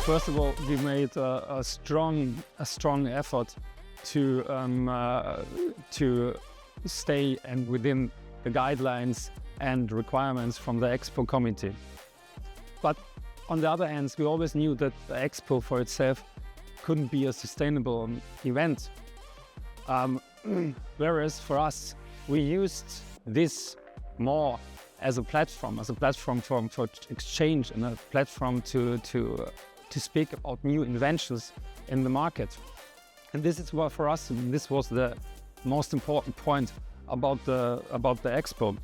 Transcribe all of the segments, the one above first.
First of all, we made a strong effort to stay and within the guidelines and requirements from the Expo committee. But on the other hand, we always knew that the Expo for itself couldn't be a sustainable event. Whereas for us, we used this more as a platform for exchange and a platform to speak about new inventions in the market. And this is what for us, this was the most important point about the Expo.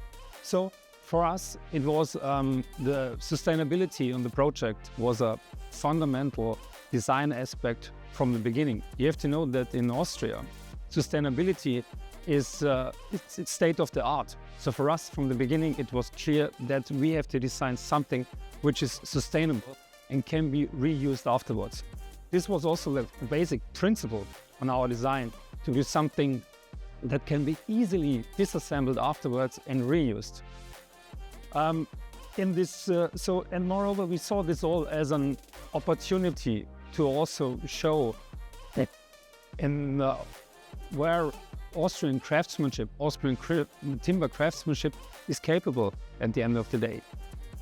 So for us, it was the sustainability on the project was a fundamental design aspect from the beginning. You have to know that in Austria, sustainability is it's state of the art. So for us, from the beginning, it was clear that we have to design something which is sustainable and can be reused afterwards. This was also the basic principle on our design, to do something that can be easily disassembled afterwards and reused. And moreover, we saw this all as an opportunity to also show in where Austrian craftsmanship, Austrian timber craftsmanship is capable at the end of the day.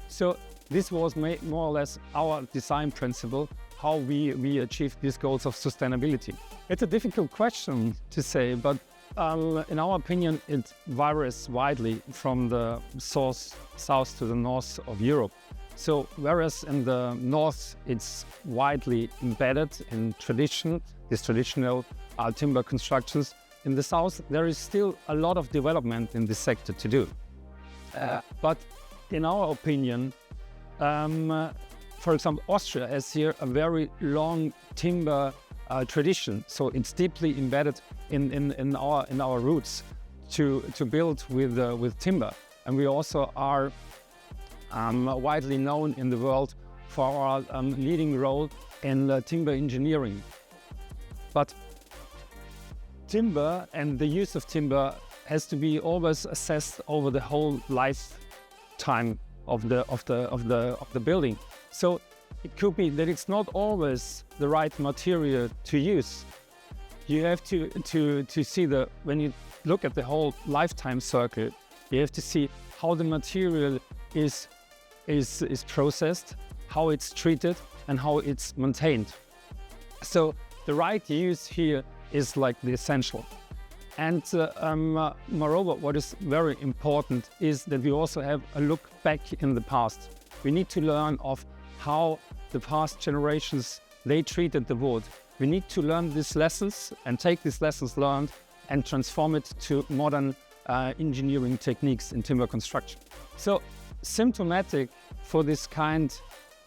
So this was more or less our design principle, how we achieved these goals of sustainability. It's a difficult question to say, but in our opinion, it varies widely from the south to the north of Europe. So whereas in the north, it's widely embedded in these traditional timber constructions, in the south, there is still a lot of development in this sector to do. But in our opinion, for example, Austria has here a very long timber tradition, so it's deeply embedded in our roots to build with timber, and we also are widely known in the world for our leading role in timber engineering. But timber and the use of timber has to be always assessed over the whole lifetime of the building. So it could be that it's not always the right material to use. You have to see when you look at the whole lifetime circle, you have to see how the material is processed, how it's treated, and how it's maintained. So the right use here is like the essential. And moreover, what is very important is that we also have a look back in the past. We need to learn of how the past generations, they treated the wood. We need to learn these lessons and take these lessons learned and transform it to modern engineering techniques in timber construction. So symptomatic for this kind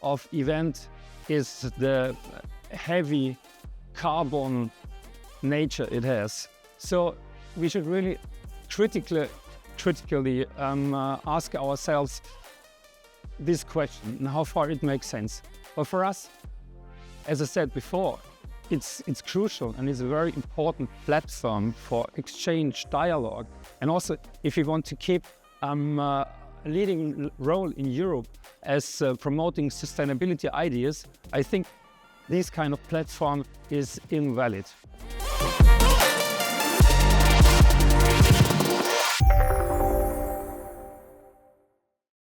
of event is the heavy carbon nature it has. So we should really critically ask ourselves this question and how far it makes sense. But for us, as I said before, it's crucial and it's a very important platform for exchange, dialogue, and also if we want to keep a leading role in Europe as promoting sustainability ideas, I think this kind of platform is invalid.